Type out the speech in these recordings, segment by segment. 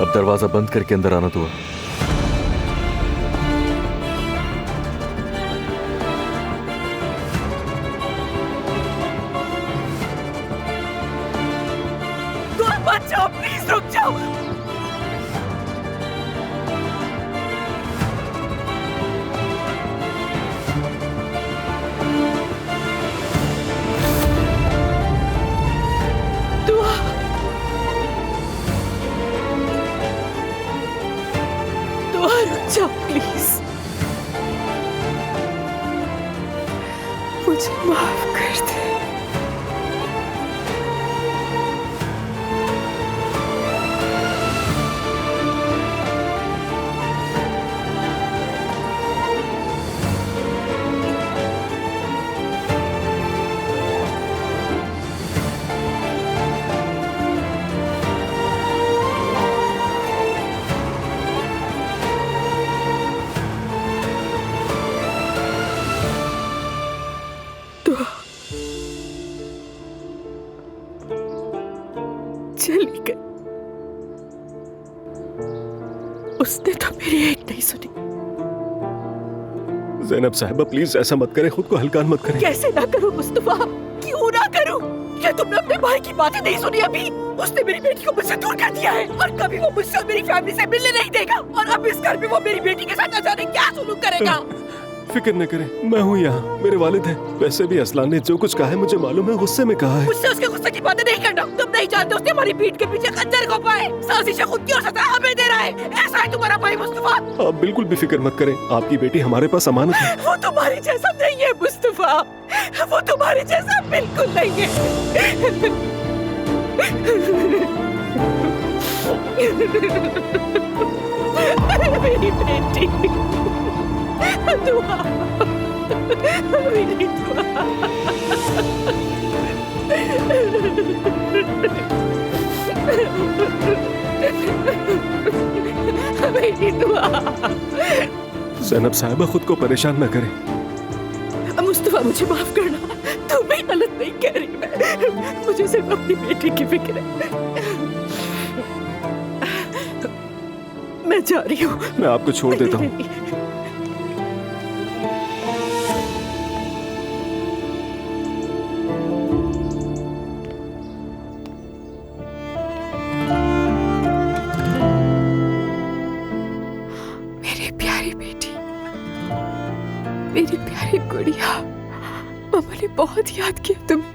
अब दरवाजा बंद करके अंदर आना तो। मत जाओ, प्लीज रुक जाओ। दुआ, दुआ रुक जाओ प्लीज, मुझे माफ कर दे। चली गई, उसने तो मेरी एक नहीं सुनी। ज़ैनब साहिबा प्लीज ऐसा मत करें, खुद को हल्का मत करें। कैसे ना करूं मुस्तफा, क्यों ना करूं? क्या तुमने अपने भाई की बातें नहीं सुनी अभी? उसने मेरी बेटी को मुझसे दूर कर दिया है और कभी वो मुझसे और मेरी फैमिली से मिलने नहीं देगा, और अब इस घर में वो मेरी बेटी के साथ न जाने क्या सुलूक करेगा। फिक्र न करें, मैं हूँ यहाँ, मेरे वालिद हैं। वैसे भी असलान ने जो कुछ कहा है मुझे मालूम है, गुस्से में कहा है। मुझसे उसके गुस्से की बातें नहीं करना। तुम नहीं जानते उसने हमारी पीठ के पीछे खंजर घोंपा है, साजिश खुद की और सजा हमें दे रहा है। ऐसा है तुम्हारा भाई मुस्तफा। आप बिल्कुल भी फिक्र मत करें, आपकी बेटी हमारे पास अमानत है। वो तुम्हारे जैसा नहीं है मुस्तफा, वो तुम्हारे जैसा बिल्कुल नहीं है। मेरी बेटी, दुआ, मेरी दुआ, मेरी दुआ। ज़ैनब साहिबा खुद को परेशान न करें। मुस्तफा मुझे माफ करना, तुम्हें गलत नहीं कह रही मैं, मुझे सिर्फ अपनी बेटी की फिक्र है। मैं जा रही हूँ। मैं आपको छोड़ देता हूँ। मेरी प्यारी बेटी, मेरी प्यारी गुड़िया, मामा ने बहुत याद किया तुम्हें।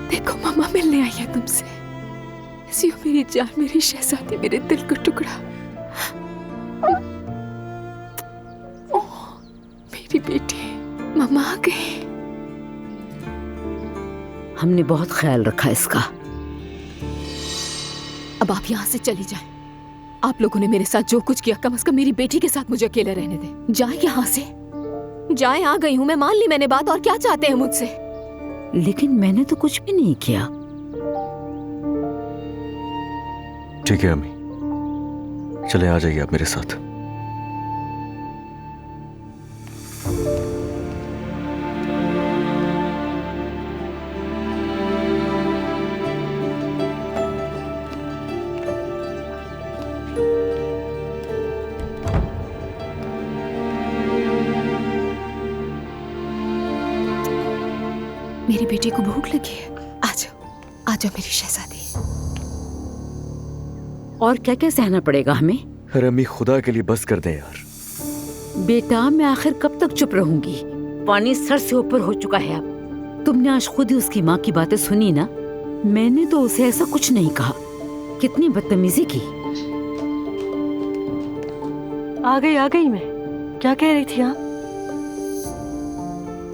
देखो मामा मिलने आई है तुमसे। जियो मेरी जान, मेरी शहजादी, मेरे दिल का टुकड़ा। ओह मेरी बेटी, मामा आ गए। हमने बहुत ख्याल रखा इसका। अब आप यहाँ से चली जाएं। आप लोगों ने मेरे साथ जो कुछ किया, कम से कम मेरी बेटी के साथ मुझे अकेले रहने दें। जाएं यहाँ से, जाएं। आ गई हूँ मैं, मान ली मैंने बात, और क्या चाहते हैं मुझसे? लेकिन मैंने तो कुछ भी नहीं किया। ठीक है अम्मी, चले आ जाइए आप मेरे साथ। मेरी बेटी को भूख लगी है, आ जाओ, आ जाओ मेरी शहजादी। और क्या क्या सहना पड़ेगा हमें? अरे अम्मी खुदा के लिए बस कर दे यार। बेटा मैं आखिर कब तक चुप रहूंगी? पानी सर से ऊपर हो चुका है अब। तुमने आज खुद ही उसकी माँ की बातें सुनी ना। मैंने तो उसे ऐसा कुछ नहीं कहा। कितनी बदतमीजी की। आ गई मैं। क्या कह रही थी आप?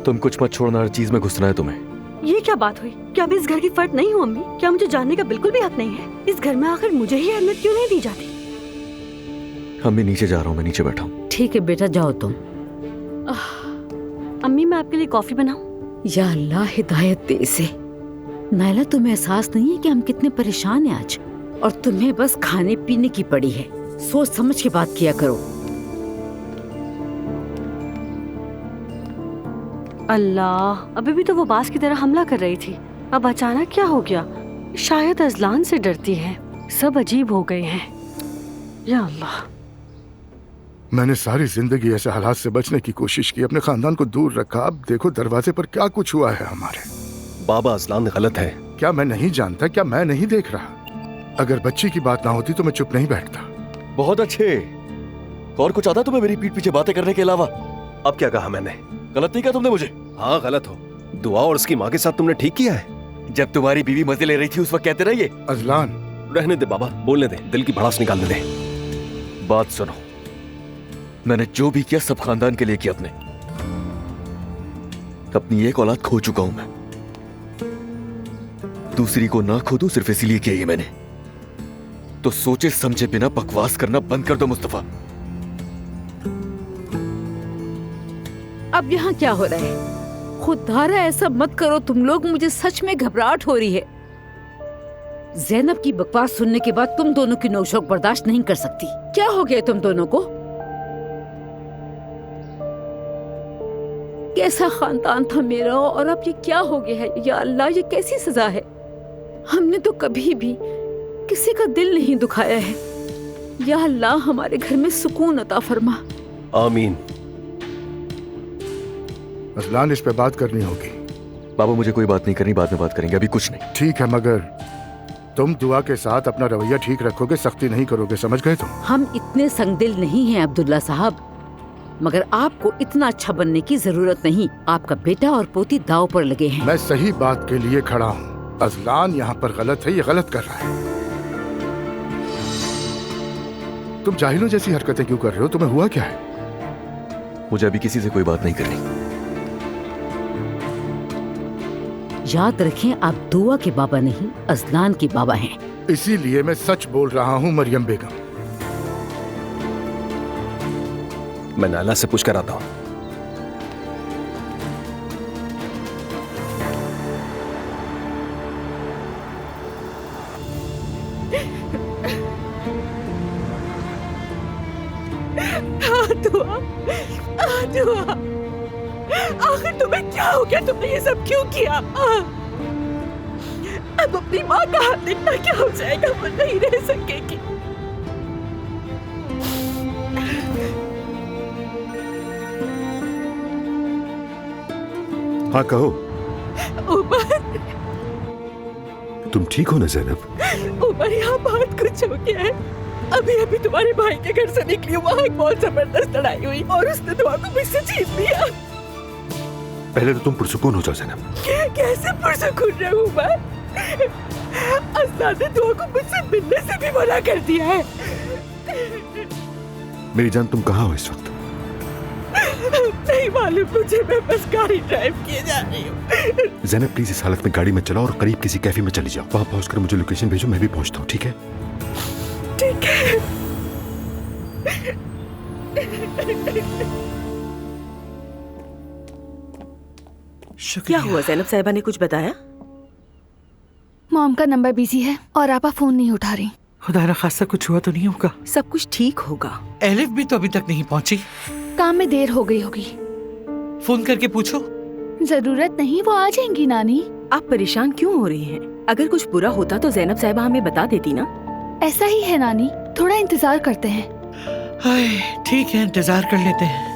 तुम कुछ मत छोड़ना, हर चीज में घुसना है तुम्हें। ये क्या बात हुई? क्या मैं इस घर की फर्द नहीं हूँ अम्मी? क्या मुझे जानने का बिल्कुल भी हक नहीं है? इस घर में आखिर मुझे ही अहमियत क्यों नहीं दी जाती? अम्मी नीचे जा रहा हूँ, मैं नीचे बैठा हूँ। ठीक है बेटा जाओ तुम। अम्मी मैं आपके लिए कॉफी बनाऊं? या अल्लाह हिदायत दे इसे। नायला तुम्हें एहसास नहीं है कि हम कितने परेशान हैं आज, और तुम्हें बस खाने पीने की पड़ी है। सोच समझ के बात किया करो। अल्लाह, अभी भी तो वो बास की तरह हमला कर रही थी, अब अचानक क्या हो गया? शायद अजलान से डरती है। सब अजीब हो गए हैं। या अल्लाह। मैंने सारी जिंदगी ऐसे हालात से बचने की कोशिश की, अपने खानदान को दूर रखा। अब देखो दरवाजे पर क्या कुछ हुआ है हमारे। बाबा असलान गलत है। क्या मैं नहीं जानता? क्या मैं नहीं देख रहा? अगर बच्ची की बात ना होती तो मैं चुप नहीं बैठता। बहुत अच्छे। और कुछ आता तुम्हें मेरी पीठ पीछे बातें करने के अलावा? अब क्या कहा मैंने? गलत नहीं कहा तुमने मुझे? हाँ गलत हो। दुआ और उसकी माँ के साथ तुमने ठीक किया है। जब तुम्हारी बीवी मजे ले रही थी उस वक्त कहते रहिए। अजलान, रहने दे बाबा, बोलने दे, दिल की भड़ास निकालने दे। बात सुनो, मैंने जो भी किया सब खानदान के लिए किया। अपनी एक औलाद खो चुका हूं मैं, दूसरी को ना खो दूं सिर्फ इसीलिए किया ये मैंने। तो सोचे समझे बिना बकवास करना बंद कर दो मुस्तफा। अब यहाँ क्या हो रहा है? खुदारा ऐसा मत करो तुम लोग, मुझे सच में घबराहट हो रही है। ज़ैनब की बकवास सुनने के बाद तुम दोनों की नोक-झोंक बर्दाश्त नहीं कर सकती। क्या हो गया तुम दोनों को? कैसा खानदान था मेरा और अब ये क्या हो गया है? या अल्लाह, ये कैसी सजा है? हमने तो कभी भी किसी का दिल नहीं दुखाया है। या अल्लाह, हमारे घर में सुकून अता फरमा। आमीन। अजलान, इस पे बात करनी होगी। बाबा मुझे कोई बात नहीं करनी, बाद में बात करेंगे, अभी कुछ नहीं। ठीक है, मगर तुम दुआ के साथ अपना रवैया ठीक रखोगे, सख्ती नहीं करोगे, समझ गए तुम? हम इतने संगदिल नहीं हैं अब्दुल्ला साहब, मगर आपको इतना अच्छा बनने की जरूरत नहीं। आपका बेटा और पोती दाव पर लगे हैं। मैं सही बात के लिए खड़ा हूँ। अजलान यहाँ पर गलत है, ये गलत कर रहा है। तुम जाहिलों जैसी हरकतें क्यों कर रहे हो? तुम्हें हुआ क्या है? मुझे अभी किसी से कोई बात नहीं करनी। याद रखें, आप दुआ के बाबा नहीं, अजलान के बाबा हैं। इसीलिए मैं सच बोल रहा हूँ मरियम बेगम। मैं नाला से पूछ कर आता हूँ। दुआ, आखिर तुम्हें क्या हो गया? तुमने ये सब क्यों किया? अब अपनी माँ का हाथ देखना क्या हो जाएगा? वो नहीं रह सकेगी। हाँ कहो। उमर, तुम ठीक हो ना ज़ैनब? उमर, यहाँ बहुत कुछ हो गया है। अभी अभी तुम्हारे भाई के घर से निकली, वहाँ एक बहुत जबरदस्त लड़ाई हुई और उसने दुआ को मुझसे छीन लिया। पहले तो तुम पुरसुकून हो जाओ ज़ैनब। कैसे पुरसुकून रहूं मैं? अज़लान ने दुआ को मुझसे मिलने से भी मना कर दिया है। मेरी जान, तुम कहाँ हो इस वक्त? नहीं मालूम मुझे, मैं बस गाड़ी ड्राइव किए जा रही हूँ। ज़ैनब प्लीज इस हालत में गाड़ी में चलाओ और करीब किसी कैफे में चली जाओ। वहाँ पहुँचकर मुझे लोकेशन भेजो, मैं भी पहुँचता हूँ, ठीक है? ठीक है। क्या हुआ? ज़ैनब साहिबा ने कुछ बताया? मॉम का नंबर बिजी है और आपा फोन नहीं उठा रही। खुदा ना खासा कुछ हुआ तो नहीं होगा? सब कुछ ठीक होगा। एलिफ भी तो अभी तक नहीं पहुंची। काम में देर हो गई होगी। फोन करके पूछो। जरूरत नहीं, वो आ जाएंगी नानी। आप परेशान क्यों हो रही हैं? अगर कुछ बुरा होता तो ज़ैनब साहिबा हमें बता देती ना। ऐसा ही है नानी, थोड़ा इंतजार करते हैं। हाय, ठीक है, इंतजार कर लेते हैं।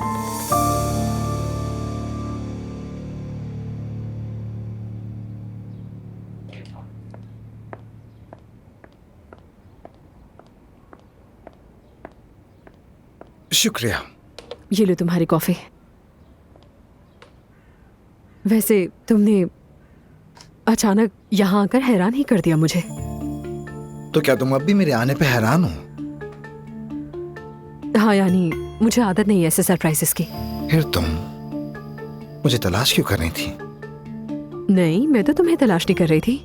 शुक्रिया। ये लो तुम्हारी कॉफी। वैसे तुमने अचानक यहाँ आकर हैरान ही कर दिया मुझे। तो क्या तुम अब भी मेरे आने पे हैरान हो? हाँ, यानी मुझे आदत नहीं है ऐसे सरप्राइजेस की। फिर तुम मुझे तलाश क्यों कर रही थी? नहीं, मैं तो तुम्हें तलाश नहीं कर रही थी।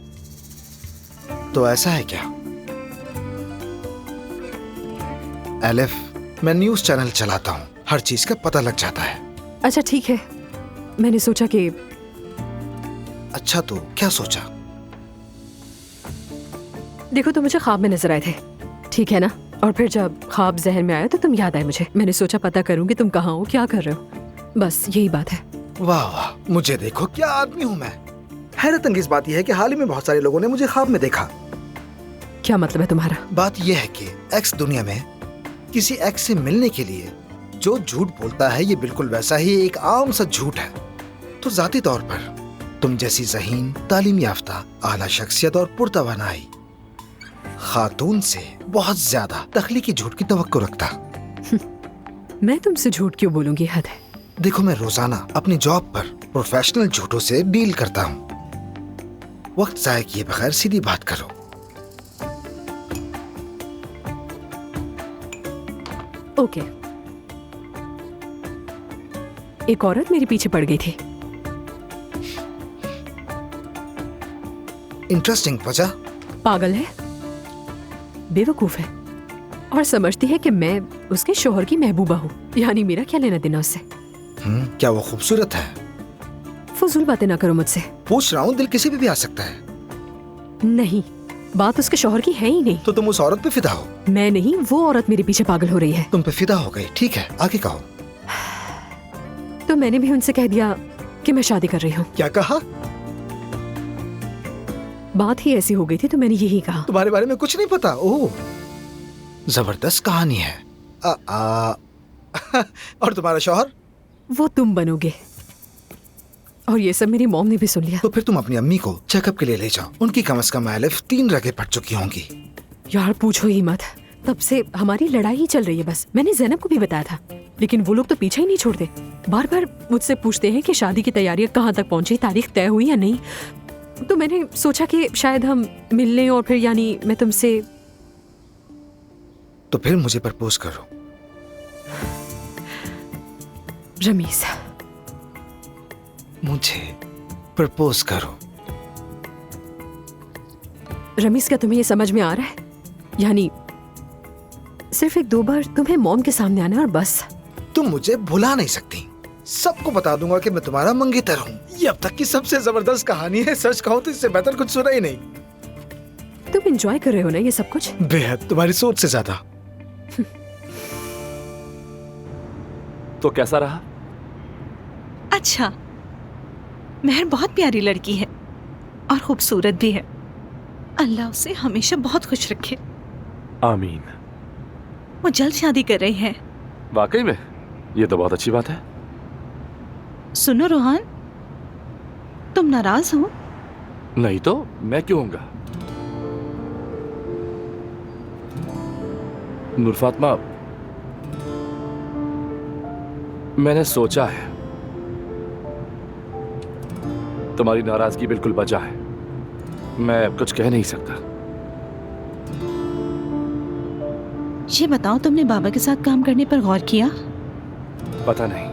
तो ऐसा है क्या? एलिफ, मैं न्यूज़ चैनल चलाता हूँ, हर चीज का पता लग जाता है। अच्छा ठीक है, मैंने सोचा कि। अच्छा, तो क्या सोचा? देखो, तुम मुझे ख्वाब में नजर आए थे, ठीक है ना? और फिर जब ख्वाब जहन में आया तो तुम याद आए मुझे। मैंने सोचा पता करूंगी तुम कहाँ हो, क्या कर रहे हो। बस यही बात है। वाह वाह, मुझे देखो क्या आदमी हूँ मैं। हैरत अंगेज बात यह है कि हाल ही में बहुत सारे लोगों ने मुझे ख्वाब में देखा। क्या मतलब है तुम्हारा? बात यह है कि एक्स दुनिया में किसी एक्स से मिलने के लिए जो झूठ बोलता है ये बिल्कुल वैसा ही एक आम सा झूठ है। तो जाती तौर पर तुम जैसी ज़हीन, तालीम याफ्ता, आला शख्सियत और पुरतवानाई खातून से बहुत ज्यादा तख्लीकी झूठ की तवक्को रखता। मैं तुमसे झूठ क्यों बोलूंगी? हद है। देखो, मैं रोजाना अपनी जॉब पर प्रोफेशनल झूठों से डील करता हूँ। वक्त जाया किए बगैर सीधी बात करो। ओके। एक औरत मेरे पीछे पड़ गई थी। इंटरेस्टिंग वजह? पागल है, बेवकूफ है और समझती है कि मैं उसके शोहर की महबूबा हूँ। यानी मेरा क्या लेना देना उससे? क्या वो खूबसूरत है? फजूल बातें ना करो मुझसे। पूछ रहा हूँ, दिल किसी पे भी आ सकता है। नहीं, बात उसके शोहर की है ही नहीं। तो तुम उस औरत पे फिदा हो? मैं नहीं, वो औरत मेरे पीछे पागल हो रही है। तुम पे फिदा हो गई, ठीक है, आगे कहो। तो मैंने भी उनसे कह दिया कि मैं शादी कर रही हूँ। क्या कहा? बात ही ऐसी हो गई थी तो मैंने यही कहा। तुम्हारे बारे में कुछ नहीं पता? ओह, जबरदस्त कहानी है। और तुम्हारा शौहर? वो तुम बनोगे। और ये सब मेरी मॉम ने भी सुन लिया। तो फिर तुम अपनी अम्मी को चेकअप के लिए ले जाओ। उनकी कम से कम एलिफ 3 रगें फट चुकी होंगी। यार पूछो ही मत, तब से हमारी लड़ाई ही चल रही है बस। मैंने ज़ैनब को भी बताया था, लेकिन वो लोग तो पीछा ही नहीं छोड़ते। बार बार मुझसे पूछते हैं कि शादी की तैयारियां कहाँ तक पहुंची, तारीख तय हुई या नहीं। तो मैंने सोचा कि शायद हम मिल लें और फिर यानी मैं तुमसे। तो फिर मुझे प्रपोज करो। रमीज, मुझे प्रपोज करो। रमीज, क्या तुम्हें ये समझ में आ रहा है? यानी सिर्फ 1-2 बार तुम्हें मॉम के सामने आना और बस। तुम मुझे भुला नहीं सकती। सबको बता दूंगा कि मैं तुम्हारा मंगेतर हूँ। ये अब तक की सबसे जबरदस्त कहानी है। सच कहूँ तो इससे बेहतर कुछ सुना ही नहीं। तुम एंजॉय कर रहे हो ना ये सब कुछ? बेहद, तुम्हारी सोच से ज्यादा। तो कैसा रहा? अच्छा, मेहर बहुत प्यारी लड़की है और खूबसूरत भी है। अल्लाह उसे हमेशा बहुत खुश रखे। आमीन। वो जल्द शादी कर रही है। वाकई में? ये तो बहुत अच्छी बात है। सुनो रोहान, तुम नाराज हो? नहीं तो मैं क्यों होऊंगा? नूर फातिमा, मैंने सोचा है तुम्हारी नाराजगी बिल्कुल बचा है। मैं कुछ कह नहीं सकता। ये बताओ, तुमने बाबा के साथ काम करने पर गौर किया? पता नहीं।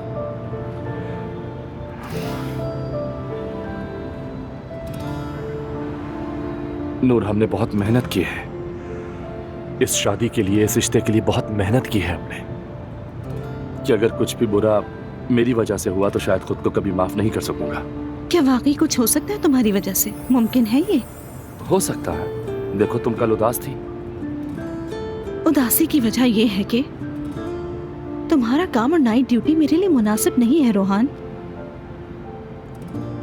नूर, हमने बहुत मेहनत की है इस शादी के लिए, इस रिश्ते के लिए बहुत मेहनत की है हमने। कि अगर कुछ भी बुरा मेरी वजह से हुआ तो शायद खुद को कभी माफ नहीं कर सकूंगा। क्या वाकई कुछ हो सकता है तुम्हारी वजह से? मुमकिन है ये? हो सकता है। देखो, तुम कल उदास थी। उदासी की वजह यह है कि तुम्हारा काम और नाइट ड्यूटी मेरे लिए मुनासिब नहीं है रोहान।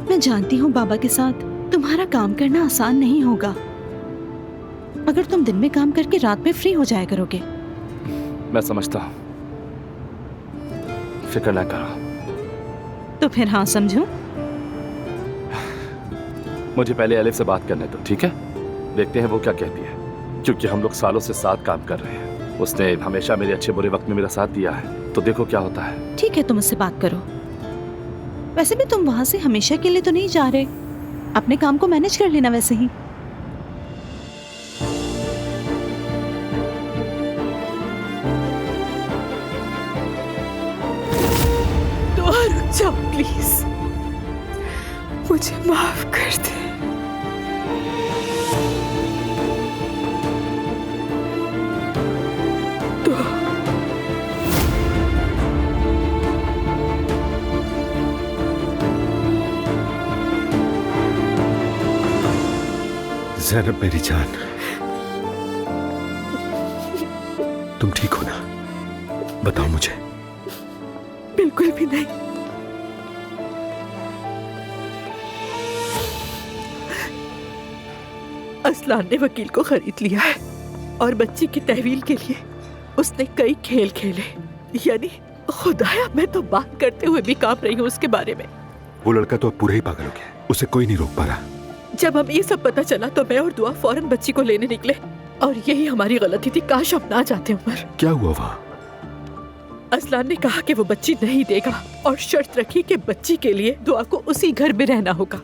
मैं जानती हूँ बाबा के साथ तुम्हारा काम करना आसान नहीं होगा, मगर तुम दिन में काम करके रात में फ्री हो जाया करोगे। मैं समझता हूँ, फिक्र ना करो। तो फिर हाँ समझो। मुझे पहले एलिफ से बात करने दो, ठीक है? देखते हैं वो क्या कहती है, क्योंकि हम लोग सालों से साथ काम कर रहे हैं। उसने हमेशा मेरे अच्छे बुरे वक्त में मेरा साथ दिया है, तो देखो क्या होता है। ठीक है, तुम उससे बात करो। वैसे भी तुम वहां से हमेशा के लिए तो नहीं जा रहे, अपने काम को मैनेज कर लेना वैसे ही। तो रुक जाओ प्लीज, मुझे माफ कर दे। ज़ैनब मेरी जान, तुम ठीक हो ना? बताओ मुझे। बिल्कुल भी नहीं। असलान ने वकील को खरीद लिया है और बच्ची की तहवील के लिए उसने कई खेल खेले। यानी खुदाया, मैं तो बात करते हुए भी कांप रही हूँ उसके बारे में। वो लड़का तो अब पूरा ही पागल हो गया है, उसे कोई नहीं रोक पा रहा। जब हम ये सब पता चला तो मैं और दुआ फौरन बच्ची को लेने निकले और यही हमारी गलती थी। काश हम ना जाते उमर। क्या हुआ वहाँ? असलान ने कहा कि वो बच्ची नहीं देगा और शर्त रखी कि बच्ची के लिए दुआ को उसी घर में रहना होगा।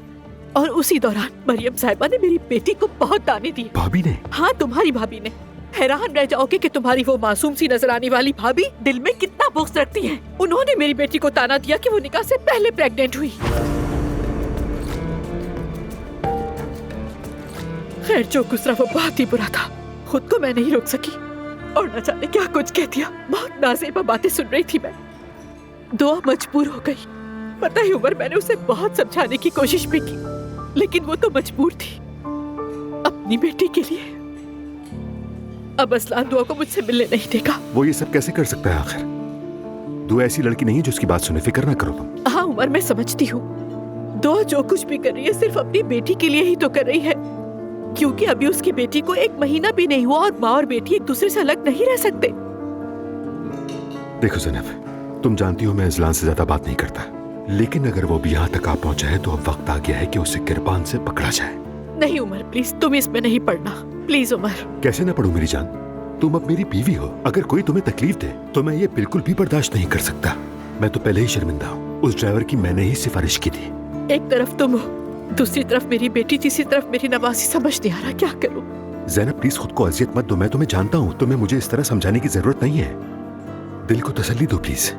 और उसी दौरान मरियम साहिबा ने मेरी बेटी को बहुत ताने दिए। भाभी ने? हाँ, तुम्हारी भाभी ने। हैरान रह जाओगे कि तुम्हारी वो मासूम सी नजर आने वाली भाभी दिल में कितना बुग़्ज़ रखती है। उन्होंने मेरी बेटी को ताना दिया कि वो निकाह से पहले प्रेग्नेंट हुई। खैर, जो गुजरा वो बहुत ही बुरा था। खुद को मैं नहीं रोक सकी और न जाने क्या कुछ कह दिया। बहुत नाज़ेबा बातें सुन रही थी मैं। दुआ मजबूर हो गई। पता है उमर, मैंने उसे बहुत समझाने की कोशिश भी की, लेकिन वो तो मजबूर थी अपनी बेटी के लिए। अब असलान दुआ को मुझसे मिलने नहीं देगा। वो ये सब कैसे कर सकता है आखिर? दुआ ऐसी लड़की नहीं है जो उसकी बात सुने। फिक्र ना करो तुम। हाँ उमर, मैं समझती हूँ। दुआ जो कुछ भी कर रही है सिर्फ अपनी बेटी के लिए ही तो कर रही है, क्योंकि अभी उसकी बेटी को 1 महीना भी नहीं हुआ और माँ और बेटी एक दूसरे से अलग नहीं रह सकते। देखो ज़ैनब, तुम जानती हो मैं अज़लान से ज्यादा बात नहीं करता, लेकिन अगर वो भी यहाँ तक आ पहुंचा है तो अब वक्त आ गया है कि उसे गिरबान से पकड़ा जाए। नहीं उमर, प्लीज तुम इसमें नहीं पड़ना। प्लीज उमर। कैसे ना पढ़ूं मेरी जान? तुम अब मेरी बीवी हो। अगर कोई तुम्हें तकलीफ दे तो मैं ये बिल्कुल भी बर्दाश्त नहीं कर सकता। मैं तो पहले ही शर्मिंदा हूँ। उस ड्राइवर की मैंने ही सिफारिश की थी। एक तरफ तुम हो, दूसरी तरफ मेरी बेटी, तीसरी तरफ मेरी नवासी। समझ नहीं आ रहा क्या करूं। ज़ैनब प्लीज खुद को अजियत मत दो। मैं तुम्हें जानता हूँ, तुम्हें मुझे इस तरह समझाने की जरूरत नहीं है। दिल को तसल्ली दो प्लीज।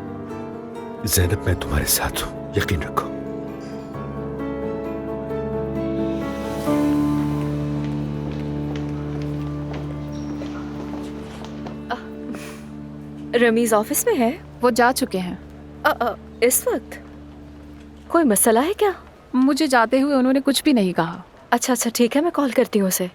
ज़ैनब मैं तुम्हारे साथ हूँ, यकीन रखो। रमीज ऑफिस में है? वो जा चुके हैं। इस वक्त कोई मसला है क्या? मुझे जाते हुए उन्होंने कुछ भी नहीं कहा। अच्छा अच्छा ठीक है, मैं कॉल करती हूँ उसे।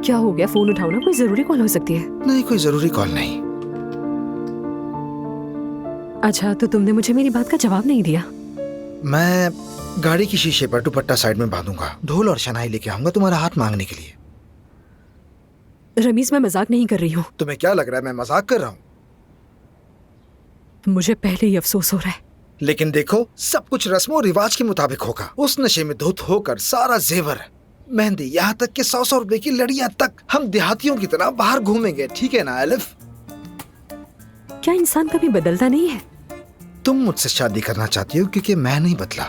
क्या हो गया? फोन उठाओ ना, कोई जरूरी कॉल हो सकती है। नहीं, कोई जरूरी कॉल नहीं। अच्छा, तो तुमने मुझे मेरी बात का जवाब नहीं दिया। मैं गाड़ी की शीशे पर दुपट्टा साइड में बांधूंगा, ढोल और शनाई लेके आऊंगा तुम्हारा हाथ मांगने के लिए। रमीज, मैं मजाक नहीं कर रही हूँ। तुम्हें क्या लग रहा है मैं मजाक कर रहा हूँ? मुझे पहले ही अफसोस हो रहा है। लेकिन देखो, सब कुछ रस्मों रिवाज के मुताबिक होगा। उस नशे में धुत होकर सारा जेवर, मेहंदी, यहाँ तक कि 100 रुपए की लड़ियां तक हम देहातियों की तरह बाहर घूमेंगे। ठीक है ना एलिफ? क्या इंसान कभी बदलता नहीं है? तुम मुझसे शादी करना चाहती हो क्योंकि मैं नहीं बदला।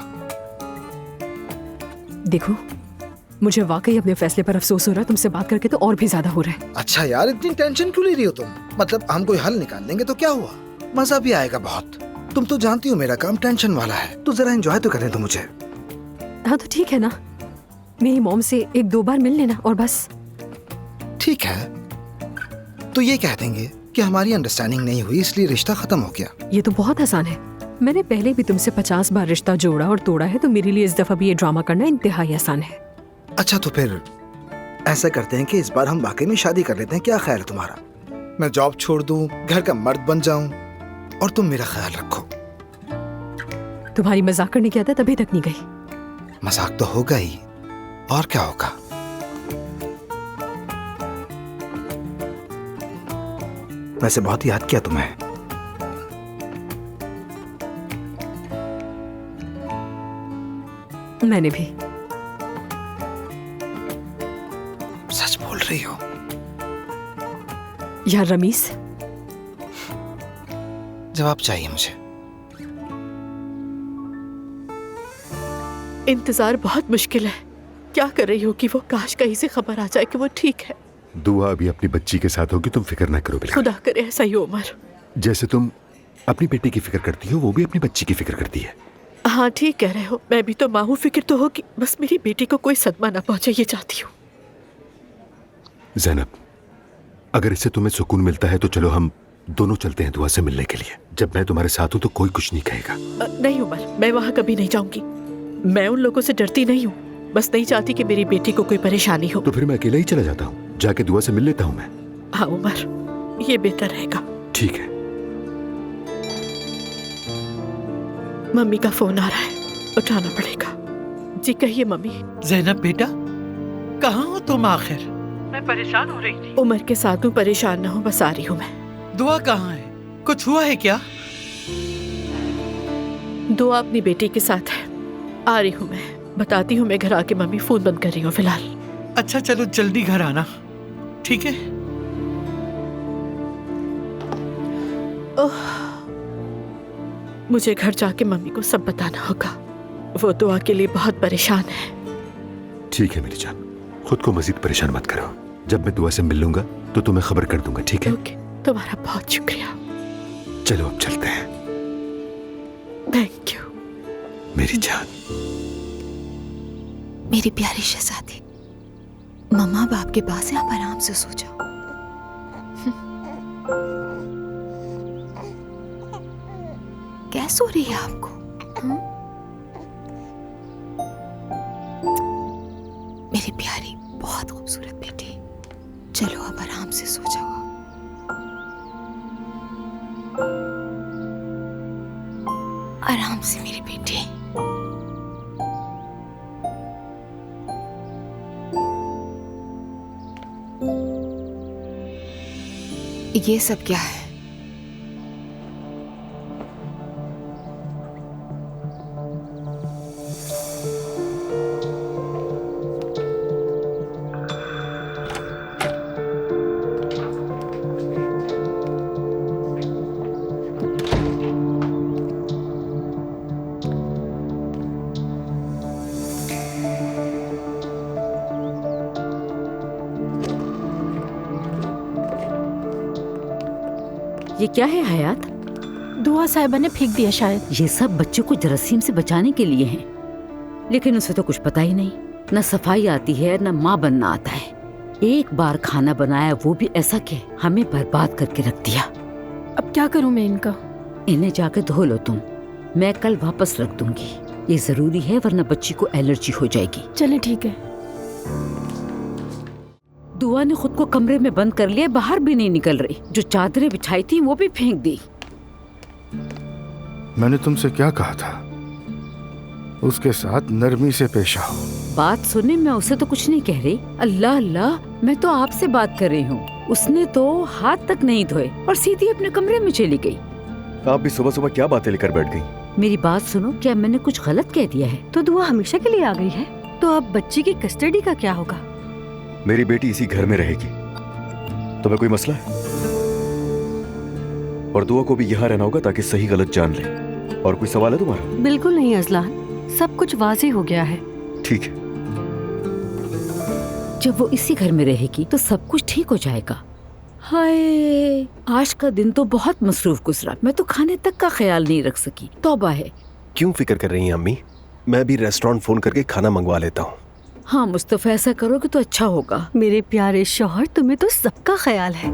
देखो, मुझे वाकई अपने फैसले पर अफसोस हो रहा है। तुमसे बात करके तो और भी ज्यादा हो रहा है। अच्छा यार, इतनी टेंशन क्यों ले रही हो तुम? मतलब हम कोई हल निकाल लेंगे तो क्या हुआ, मजा भी आएगा बहुत। तुम तो जानती हो मेरा काम टेंशन वाला है, तो जरा एंजॉय तो करने दो मुझे। हाँ तो ठीक है ना, मेरी मॉम से 1-2 बार मिल लेना और बस। ठीक है, तो ये कह देंगे कि हमारी अंडरस्टैंडिंग नहीं हुई इसलिए रिश्ता खत्म हो गया। ये तो बहुत आसान है। मैंने पहले भी तुमसे 50 बार रिश्ता जोड़ा और तोड़ा है, तो मेरे लिए इस दफा भी ये ड्रामा करना इंतहाई आसान है। अच्छा तो फिर ऐसा करते हैं कि इस बार हम वाकई में शादी कर लेते हैं। क्या ख्याल है तुम्हारा? मैं जॉब छोड़ दूं, घर का मर्द बन जाऊं और तुम मेरा ख्याल रखो। तुम्हारी मजाक करने की आदत अभी तक नहीं गई। मजाक तो होगा ही, और क्या होगा। वैसे बहुत याद किया तुम्हें। मैंने भी। सच बोल रही हो? यार रमीज, जवाब चाहिए मुझे। इंतजार बहुत मुश्किल है। क्या कर रही हो कि वो काश कहीं से खबर आ जाए कि वो ठीक है। दुआ अभी अपनी बच्ची के साथ होगी, तुम फिक्र ना करो बिल्कुल। खुदा करे ऐसा ही हो उमर। जैसे तुम अपनी बेटी की फिक्र करती हो, वो भी अपनी बच्ची की फिक्र करती है। हाँ ठीक कह रहे हो, मैं भी तो माँ हूँ। फिक्र तो होगी, बस मेरी बेटी को कोई सदमा ना पहुंचे ये चाहती हूँ। ज़ैनब, अगर इससे तुम्हें सुकून मिलता है तो चलो हम दोनों चलते हैं दुआ से मिलने के लिए। जब मैं तुम्हारे साथ हूँ तो कोई कुछ नहीं कहेगा। नहीं उमर, मैं वहाँ कभी नहीं जाऊंगी। मैं उन लोगों से डरती नहीं हूँ, बस नहीं चाहती कि मेरी बेटी को कोई परेशानी हो। तो फिर मैं अकेला ही चला जाता हूँ। जाके दुआ से मिल लेता हूँ मैं। हाँ उमर, ये बेहतर रहेगा। ठीक है। मम्मी का फोन आ रहा है, उठाना पड़ेगा। जी कहिए मम्मी। ज़ैनब बेटा, कहाँ हो तुम आखिर? मैं परेशान हो रही थी। उमर के साथ हूँ, परेशान ना हो, बस आ रही हूँ मैं। दुआ कहाँ है? कुछ हुआ है क्या? दुआ अपनी बेटी के साथ है। आ रही हूँ मैं, बताती हूँ मैं घर आके। मम्मी फोन बंद कर रही हूँ फिलहाल। अच्छा चलो जल्दी घर आना, ठीक है? ओह, मुझे घर जाके मम्मी को सब बताना होगा। वो दुआ के लिए बहुत परेशान है। ठीक है मेरी जान, खुद को मजीद परेशान मत करो। जब मैं दुआ से मिल लूंगा तो तुम्हें खबर कर दूंगा, ठीक है? ओके, तुम्हारा बहुत शुक्रिया। चलो अब चलते हैं। थैंक यू मेरी जान। मेरी प्यारी शहजादी, मम्मा बाप के पास है, आप आराम से सो जाओ। कैसे हो रही है आपको? मेरी प्यारी बहुत खूबसूरत बेटी, चलो अब आराम से सो जाओ। आराम से मेरी बेटी। ये सब क्या है? ये क्या है हयात? दुआ साहिबा ने फेंक दिया शायद। ये सब बच्चों को जरासीम से बचाने के लिए हैं, लेकिन उसे तो कुछ पता ही नहीं। न सफाई आती है, न माँ बनना आता है। एक बार खाना बनाया, वो भी ऐसा कि हमें बर्बाद करके रख दिया। अब क्या करूं मैं इनका? इन्हें जाके धो लो तुम, मैं कल वापस रख दूंगी। ये जरूरी है वरना बच्ची को एलर्जी हो जाएगी। चले ठीक है। दुआ ने खुद को कमरे में बंद कर लिया, बाहर भी नहीं निकल रही। जो चादरें बिछाई थी वो भी फेंक दी। मैंने तुमसे क्या कहा था? उसके साथ नरमी से पेश आओ। बात सुने, मैं उसे तो कुछ नहीं कह रही। अल्लाह अल्लाह, मैं तो आपसे बात कर रही हूँ। उसने तो हाथ तक नहीं धोए और सीधी अपने कमरे में चली गई। आप भी सुबह सुबह क्या बातें लेकर बैठ गई? मेरी बात सुनो, क्या मैंने कुछ गलत कह दिया है? तो दुआ हमेशा के लिए आ गई है, तो अब बच्ची की कस्टडी का क्या होगा? मेरी बेटी इसी घर में रहेगी। तुम्हें कोई मसला है? और दुआ को भी यहाँ रहना होगा ताकि सही गलत जान ले। और कोई सवाल है तुम्हारा? बिल्कुल नहीं अजलान, सब कुछ वाज़ेह हो गया है। ठीक है। जब वो इसी घर में रहेगी तो सब कुछ ठीक हो जाएगा। हाय, आज का दिन तो बहुत मसरूफ गुजरा। मैं तो खाने तक का ख्याल नहीं रख सकी। तौबा है। क्यों फिक्र कर रही हैं अम्मी? मैं भी रेस्टोरेंट फोन करके खाना मंगवा लेता हूँ। हाँ मुस्तफा, ऐसा करोगे तो अच्छा होगा। मेरे प्यारे शौहर, तुम्हें तो सबका ख्याल है।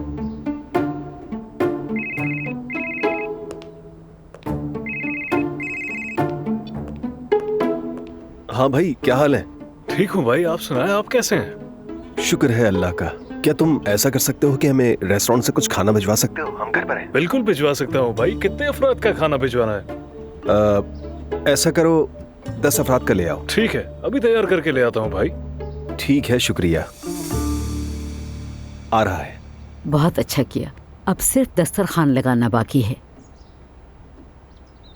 हाँ भाई, क्या हाल है? ठीक हूँ भाई, आप सुनाएं, आप कैसे हैं? शुक्र है अल्लाह का। क्या तुम ऐसा कर सकते हो कि हमें रेस्टोरेंट से कुछ खाना भिजवा सकते हो? हम घर पर हैं। बिल्कुल भिजवा सकता हूँ भाई। कितने अफराद का खाना भिजवाना है? ऐसा करो, 10 अफराद का ले आओ। ठीक है, अभी तैयार करके ले आता हूँ भाई। ठीक है, शुक्रिया। आ रहा है। बहुत अच्छा किया। अब सिर्फ दस्तरखान लगाना बाकी है।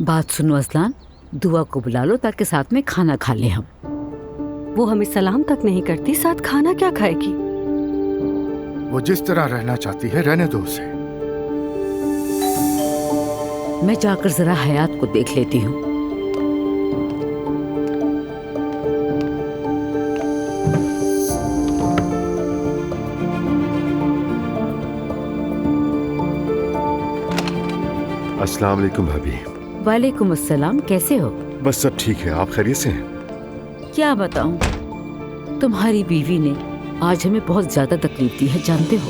बात सुनो अजलान, दुआ को बुला लो ताकि साथ में खाना खा ले हम। वो हमें सलाम तक नहीं करती, साथ खाना क्या खाएगी? वो जिस तरह रहना चाहती है रहने दो उसे। मैं जाकर जरा हयात को देख लेती हूँ। अस्सलाम वालेकुम भाभी। वालेकुम अस्सलाम, कैसे हो? बस सब ठीक है, आप खैरियत से हैं? क्या बताऊं, तुम्हारी बीवी ने आज हमें बहुत ज्यादा तकलीफ दी है, जानते हो।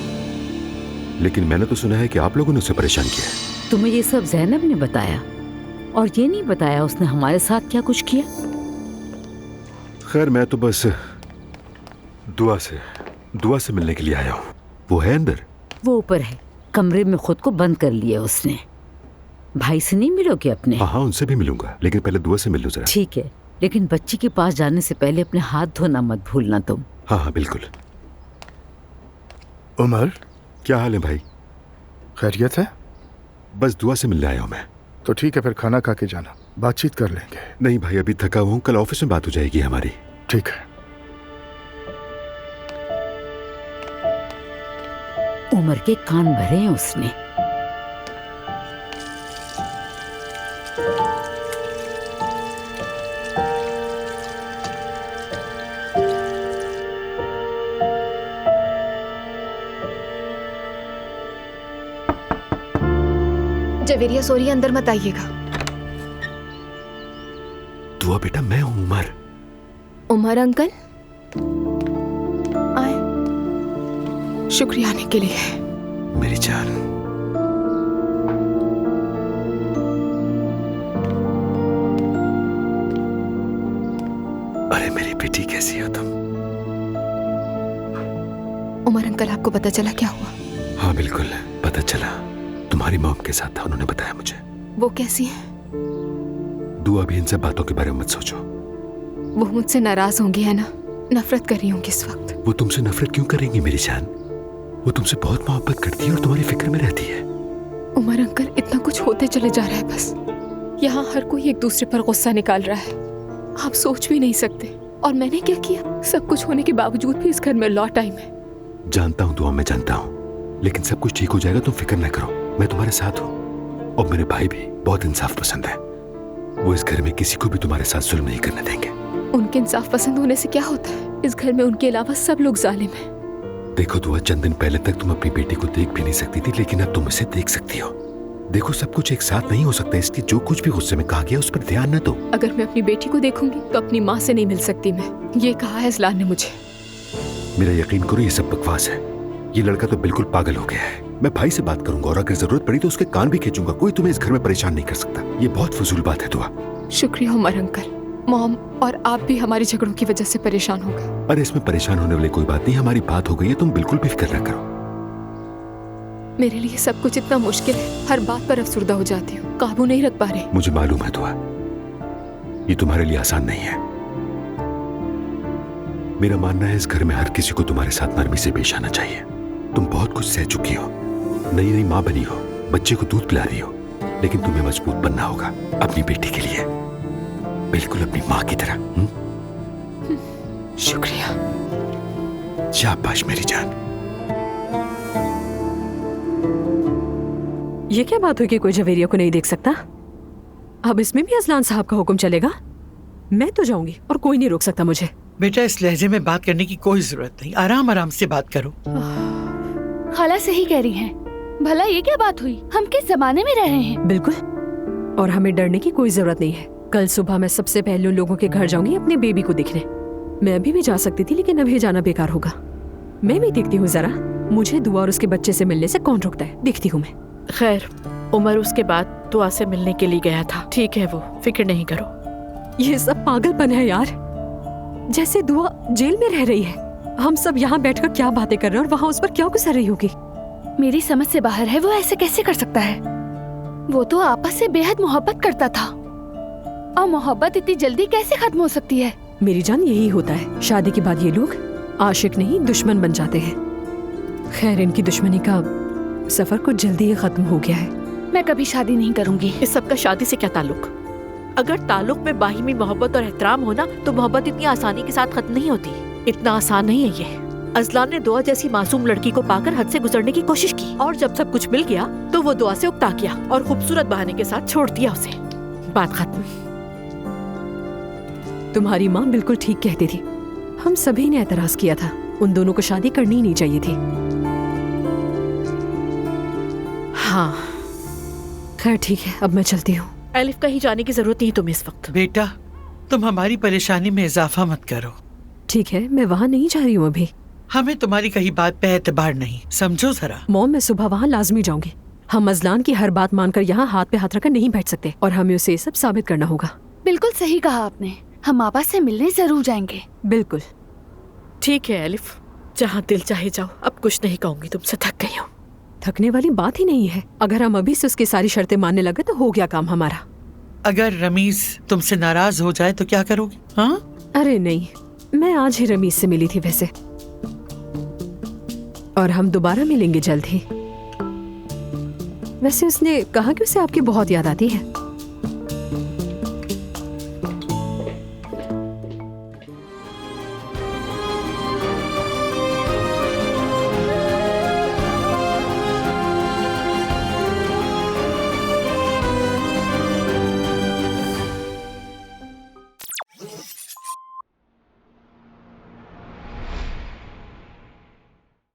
लेकिन मैंने तो सुना है कि आप लोगों ने उसे परेशान किया है। तुम्हें ये सब ज़ैनब ने बताया, और ये नहीं बताया उसने हमारे साथ क्या कुछ किया। खैर, मैं तो बस दुआ से दुआ से मिलने के लिए आया हूँ। वो है अंदर? वो ऊपर है, कमरे में खुद को बंद कर लिया उसने। भाई से नहीं मिलोगे अपने? हाँ, उनसे भी मिलूंगा, लेकिन पहले दुआ से मिल लो जरा। ठीक है, लेकिन बच्ची के पास जाने से पहले अपने हाथ धोना मत भूलना तुम। हाँ हाँ बिल्कुल। उमर, क्या हाल है भाई? खैरियत है? बस दुआ से मिलने आया हूँ मैं। तो ठीक है, फिर खाना खा के जाना, बातचीत कर लेंगे। नहीं भाई, अभी थका हुआ हूँ, कल ऑफिस में बात हो जाएगी हमारी। ठीक है। उमर के कान भरे हैं उसने। जवेरिया सोरी, अंदर मत आइएगा। दुआ बेटा, मैं हूँ उमर। उमर अंकल आए। शुक्रिया आने के लिए। मेरी जान। अरे मेरी बेटी, कैसी हो तुम? उमर अंकल, आपको पता चला क्या हुआ? हाँ बिल्कुल पता चला, तुम्हारी मॉम के साथ था, उन्होंने बताया मुझे। वो कैसी है? दुआ भी इन सब बातों के बारे में मत सोचो। वो मुझसे नाराज होंगी, है ना? नफरत कर रही होंगी इस वक्त। वो तुमसे नफरत क्यों करेंगी मेरी जान? वो तुमसे बहुत मोहब्बत करती है और तुम्हारी फिक्र में रहती है। उमर अंकल, इतना कुछ होते चले जा रहा है बस। यहाँ हर कोई एक दूसरे पर गुस्सा निकाल रहा है, आप सोच भी नहीं सकते। और मैंने क्या किया? सब कुछ होने के बावजूद भी इस घर में लॉ टाइम है। जानता हूँ दुआ, मैं जानता हूँ, लेकिन सब कुछ ठीक हो जाएगा, तुम फिक्र न करो, मैं तुम्हारे साथ हूँ। और मेरे भाई भी बहुत इंसाफ पसंद है, वो इस घर में किसी को भी तुम्हारे साथ जुल्म नहीं करने देंगे। उनके इंसाफ पसंद होने से क्या होता है? इस घर में उनके अलावा सब लोग जालिम हैं। देखो दुआ, चंद दिन पहले तक तुम अपनी बेटी को देख भी नहीं सकती थी, लेकिन अब तुम इसे देख सकती हो। देखो, सब कुछ एक साथ नहीं हो सकता, इसलिए जो कुछ भी गुस्से में कहा गया उस पर ध्यान न दो। अगर मैं अपनी बेटी को देखूंगी तो अपनी माँ से नहीं मिल सकती मैं, ये कहा है इस्लान ने मुझे। मेरा यकीन करो, ये सब बकवास है। ये लड़का तो बिल्कुल पागल हो गया है। मैं भाई से बात करूंगा और अगर जरूरत पड़ी तो उसके कान भी खींचूंगा। कोई तुम्हें इस घर में परेशान नहीं कर सकता। ये बहुत फजूल बात है दुआ। शुक्रिया उमर अंकल। मॉम और आप भी हमारे झगड़ों की वजह से परेशान हो गए। अरे इसमें परेशान होने वाली कोई बात नहीं, हमारी बात हो गई है, तुम बिल्कुल भी फिक्र न करो। मेरे लिए सब कुछ इतना मुश्किल है, हर बात पर अफसुर्दा हो जाती हूँ, काबू नहीं रख पा रही। मुझे मालूम है दुआ, ये तुम्हारे लिए आसान नहीं है। मेरा मानना है इस घर में हर किसी को तुम्हारे साथ नरमी से पेश आना चाहिए। तुम बहुत कुछ सह चुकी हो, नई नई माँ बनी हो, बच्चे को दूध पिला रही हो, लेकिन तुम्हें मजबूत बनना होगा अपनी बेटी के लिए, बिल्कुल अपनी माँ की तरह। शुक्रिया। शाबाश मेरी जान। ये क्या बात हुई कि कोई जवेरिया को नहीं देख सकता? अब इसमें भी असलान साहब का हुक्म चलेगा? मैं तो जाऊंगी और कोई नहीं रोक सकता मुझे। बेटा, इस लहजे में बात करने की कोई जरूरत नहीं, आराम आराम से बात करो। खाला सही कह रही हैं। भला ये क्या बात हुई? हम किस जमाने में रह रहे हैं? बिल्कुल, और हमें डरने की कोई जरूरत नहीं है। कल सुबह मैं सबसे पहले उन लोगों के घर जाऊंगी अपने बेबी को देखने। मैं अभी भी जा सकती थी, लेकिन अभी जाना बेकार होगा। मैं भी देखती हूँ जरा, मुझे दुआ और उसके बच्चे से मिलने से कौन रोकता है, देखती हूँ मैं। खैर, उमर उसके बाद दुआ से मिलने के लिए गया था। ठीक है, वो फिक्र नहीं करो। ये सब पागलपन है यार, जैसे दुआ जेल में रह रही है। हम सब यहाँ बैठकर क्या बातें कर रहे हैं और वहाँ उस पर क्या गुस्सा रही होगी। मेरी समझ से बाहर है, वो ऐसे कैसे कर सकता है? वो तो आपस से बेहद मोहब्बत करता था, और मोहब्बत इतनी जल्दी कैसे खत्म हो सकती है? मेरी जान, यही होता है, शादी के बाद ये लोग आशिक नहीं दुश्मन बन जाते हैं। खैर, इनकी दुश्मनी का सफर कुछ जल्दी ही खत्म हो गया है। मैं कभी शादी नहीं करूंगी। इस सब का शादी से क्या ताल्लुक? अगर ताल्लुक में बाहिमी मोहब्बत और एहतराम होना तो मोहब्बत इतनी आसानी के साथ खत्म नहीं होती। इतना आसान नहीं है ये। अजलान ने दुआ जैसी मासूम लड़की को पाकर हद से गुजरने की कोशिश की, और जब सब कुछ मिल गया तो वो दुआ से उकता किया और खूबसूरत बहाने के साथ छोड़ दिया उसे। बात खत्म। तुम्हारी माँ बिल्कुल ठीक कहती थी, हम सभी ने एतराज किया था, उन दोनों को शादी करनी ही नहीं चाहिए थी। हाँ, खैर ठीक है, अब मैं चलती हूँ। एलिफ कहीं जाने की जरूरत नहीं तुम्हें इस वक्त। बेटा, तुम हमारी परेशानी में इजाफा मत करो। ठीक है, मैं वहाँ नहीं जा रही हूँ अभी। हमें तुम्हारी कहीं बात पे एतबार नहीं, समझो जरा। मॉम, मैं सुबह वहाँ लाजमी जाऊंगी। हम अजलान की हर बात मानकर यहाँ हाथ पे हाथ रखकर नहीं बैठ सकते, और हमें उसे ये सब साबित करना होगा। बिल्कुल सही कहा आपने, हम आपस से मिलने जरूर जाएंगे। बिल्कुल। ठीक है एलिफ, जहाँ दिल चाहे जाओ, अब कुछ नहीं कहूंगी, तुमसे थक गई हूँ। थकने वाली बात ही नहीं है। अगर हम अभी से उसकी सारी शर्तें मानने लगे तो हो गया काम हमारा। अगर रमीज तुमसे नाराज हो जाए तो क्या करोगी? हाँ? अरे नहीं, मैं आज ही रमीज से मिली थी वैसे, और हम दोबारा मिलेंगे जल्द ही। वैसे उसने कहा कि उसे आपकी बहुत याद आती है।